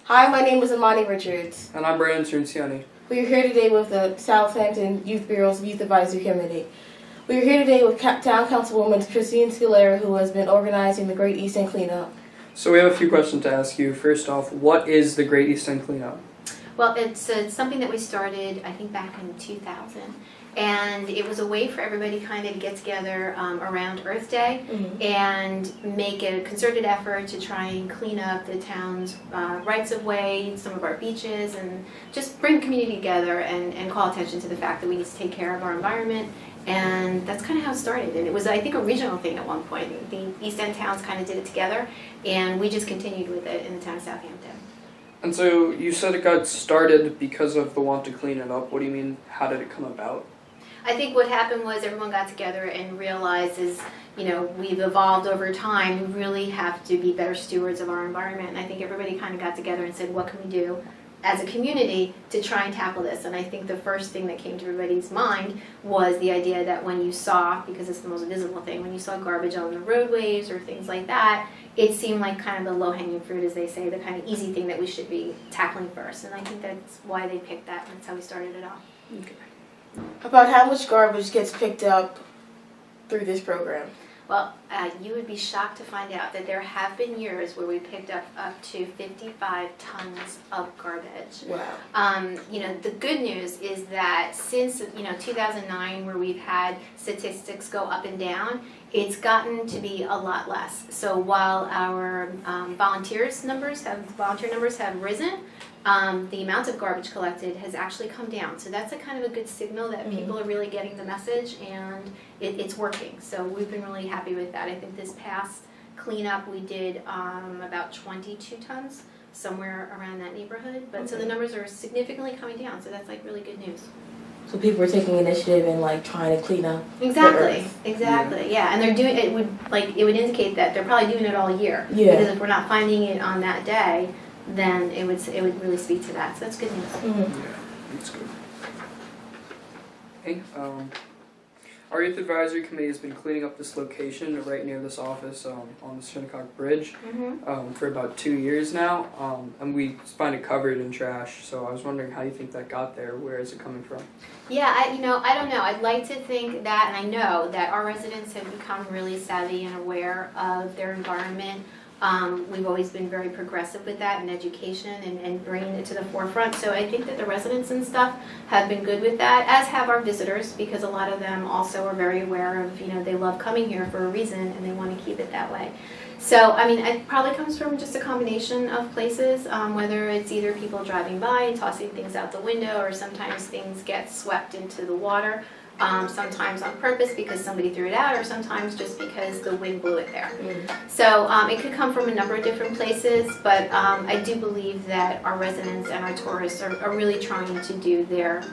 Hi, my name is Amani Richards. And I'm Brandon Cernciani. We are here today with the Southampton Youth Bureau's Youth Advisory Committee. We are here today with Town Councilwoman Christine Scalera, who has been organizing the Great East End Cleanup. So we have a few questions to ask you. First off, what is the Great East End Cleanup? Well, it's something that we started, I think, back in 2000. And it was a way for everybody kind of to get together around Earth Day and make a concerted effort to try and clean up the town's rights of way, some of our beaches, and just bring the community together and call attention to the fact that we need to take care of our environment. And that's kind of how it started. And it was, I think, a regional thing at one point. The East End towns kind of did it together, and we just continued with it in the town of Southampton. And so you said it got started because of the want to clean it up. What do you mean? How did it come about? I think what happened was everyone got together and realized we've evolved over time. We really have to be better stewards of our environment. And I think everybody kind of got together and said, what can we do as a community to try and tackle this? And I think the first thing that came to everybody's mind was the idea that when you saw, because it's the most visible thing, when you saw garbage on the roadways or things like that, it seemed like kind of the low-hanging fruit, as they say, the kind of easy thing that we should be tackling first. And I think that's why they picked that, and that's how we started it off. Okay. About how much garbage gets picked up through this program? Well, you would be shocked to find out that there have been years where we picked up to 55 tons of garbage. Wow. The good news is that since 2009, where we've had statistics go up and down, it's gotten to be a lot less. So while our volunteer numbers have risen, the amount of garbage collected has actually come down. So that's a kind of a good signal that people are really getting the message, and it's working. So we've been really happy with that. I think this past cleanup we did about 22 tons, somewhere around that neighborhood. But so the numbers are significantly coming down. So that's like really good news. So people are taking initiative and like trying to clean up. Exactly. Yeah. And they're doing it. It would indicate that they're probably doing it all year. Yeah. Because if we're not finding it on that day, then it would really speak to that. So that's good news. Yeah, that's good. Hey, our Youth Advisory Committee has been cleaning up this location right near this office on the Shinnecock Bridge for about 2 years now, and we find it covered in trash. So I was wondering how you think that got there. Where is it coming from? Yeah, I don't know. I'd like to think that, and I know that our residents have become really savvy and aware of their environment. We've always been very progressive with that in education and bringing it to the forefront. So I think that the residents and stuff have been good with that, as have our visitors, because a lot of them also are very aware of, they love coming here for a reason and they want to keep it that way. So, I mean, it probably comes from just a combination of places, whether it's either people driving by and tossing things out the window, or sometimes things get swept into the water. Sometimes on purpose because somebody threw it out, or sometimes just because the wind blew it there. So it could come from a number of different places, but I do believe that our residents and our tourists are really trying to do their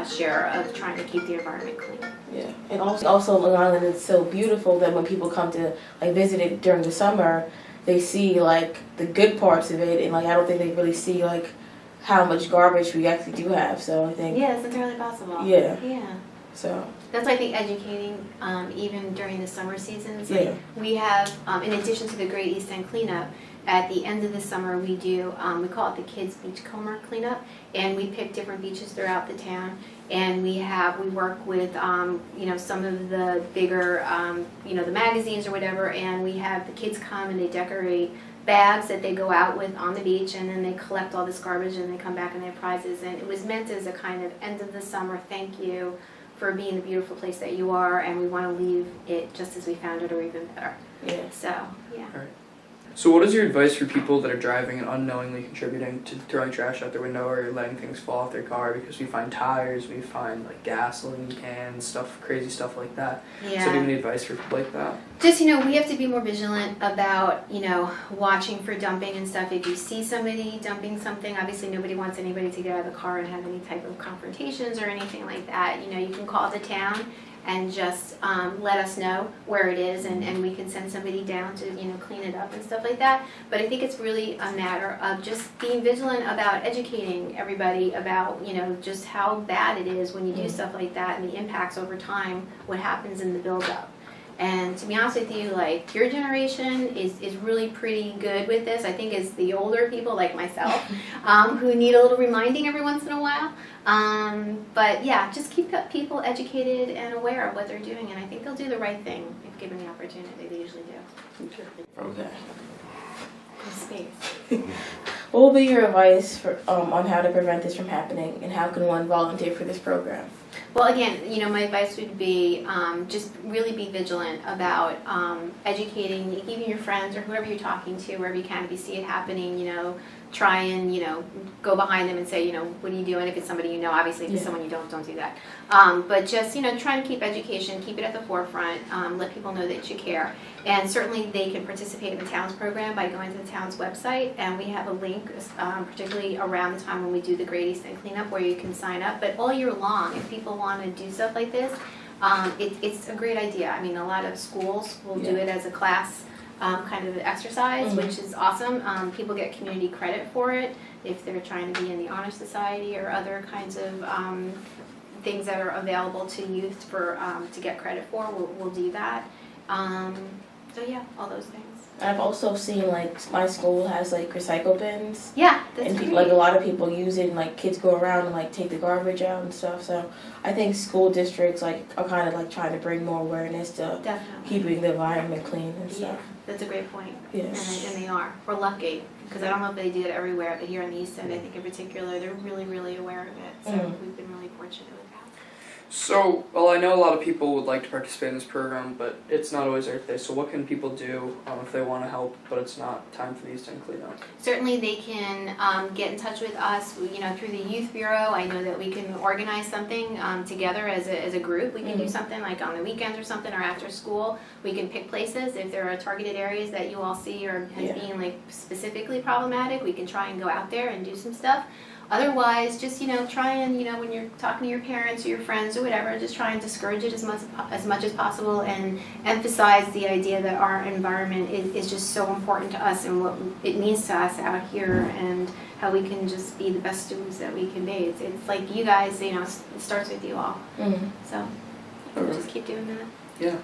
share of trying to keep the environment clean. Yeah, and also Long Island is so beautiful that when people come to visit it during the summer, they see the good parts of it, and I don't think they really see how much garbage we actually do have. So I think it's entirely possible. Yeah. So that's why I think educating, even during the summer seasons, we have, in addition to the Great East End Cleanup, at the end of the summer we do, we call it the Kids Beachcomber Cleanup, and we pick different beaches throughout the town, and we work with, some of the bigger, the magazines or whatever, and we have the kids come and they decorate bags that they go out with on the beach, and then they collect all this garbage and they come back and they have prizes, and it was meant as a kind of end of the summer thank you for being the beautiful place that you are, and we want to leave it just as we found it or even better. Yeah. So, yeah. All right. So what is your advice for people that are driving and unknowingly contributing to throwing trash out their window or letting things fall off their car? Because we find tires, we find gasoline cans, crazy stuff like that. Yeah. So do you have any advice for people like that? Just, we have to be more vigilant about, watching for dumping and stuff. If you see somebody dumping something, obviously nobody wants anybody to get out of the car and have any type of confrontations or anything like that. You can call the town and just let us know where it is, and we can send somebody down to clean it up and stuff like that. But I think it's really a matter of just being vigilant about educating everybody about just how bad it is when you do stuff like that and the impacts over time, what happens in the buildup. And to be honest with you, like, your generation is really pretty good with this. I think it's the older people like myself who need a little reminding every once in a while. But yeah, just keep people educated and aware of what they're doing, and I think they'll do the right thing if given the opportunity. They usually do. Okay. Space. What will be your advice for on how to prevent this from happening, and how can one volunteer for this program? Well, again, my advice would be just really be vigilant about educating, even your friends or whoever you're talking to, wherever you can. If you see it happening, try and, go behind them and say, what are you doing? If it's somebody you know, obviously if it's someone you don't do that. But just, try and keep education, keep it at the forefront, let people know that you care. And certainly they can participate in the town's program by going to the town's website, and we have a link, particularly around the time when we do the Great Eastern Cleanup, where you can sign up. But all year long, if people want to do stuff like this, it's a great idea. I mean, a lot of schools will do it as a class kind of exercise, which is awesome. People get community credit for it if they're trying to be in the Honor Society or other kinds of things that are available to youth for to get credit for. We'll do that. So yeah, all those things. I've also seen my school has recycle bins. Yeah, that's and great. a lot of people use it, and kids go around and take the garbage out and stuff. So I think school districts are kind of trying to bring more awareness to Definitely. keeping the environment clean and Yeah, stuff. that's a great point. Yes. And they are. We're lucky, because I don't know if they do it everywhere, but here on the East End, I think in particular, they're really, really aware of it. So we've been really fortunate with that. So, well, I know a lot of people would like to participate in this program, but it's not always Earth Day. So what can people do if they want to help, but it's not time for the East End cleanup? Certainly they can get in touch with us, through the Youth Bureau. I know that we can organize something together as a group. We can do something like on the weekends or something, or after school. We can pick places. If there are targeted areas that you all see as being specifically problematic, we can try and go out there and do some stuff. Otherwise, just, try and, when you're talking to your parents or your friends or whatever, just try and discourage it as much as possible, and emphasize the idea that our environment is just so important to us and what it means to us out here, and how we can just be the best stewards that we can be. It's like you guys, it starts with you all. So we'll just keep doing that. Yeah.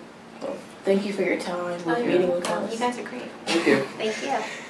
Well, thank you for your time Oh, meeting with welcome. us. You guys are great. Thank you. Thank you.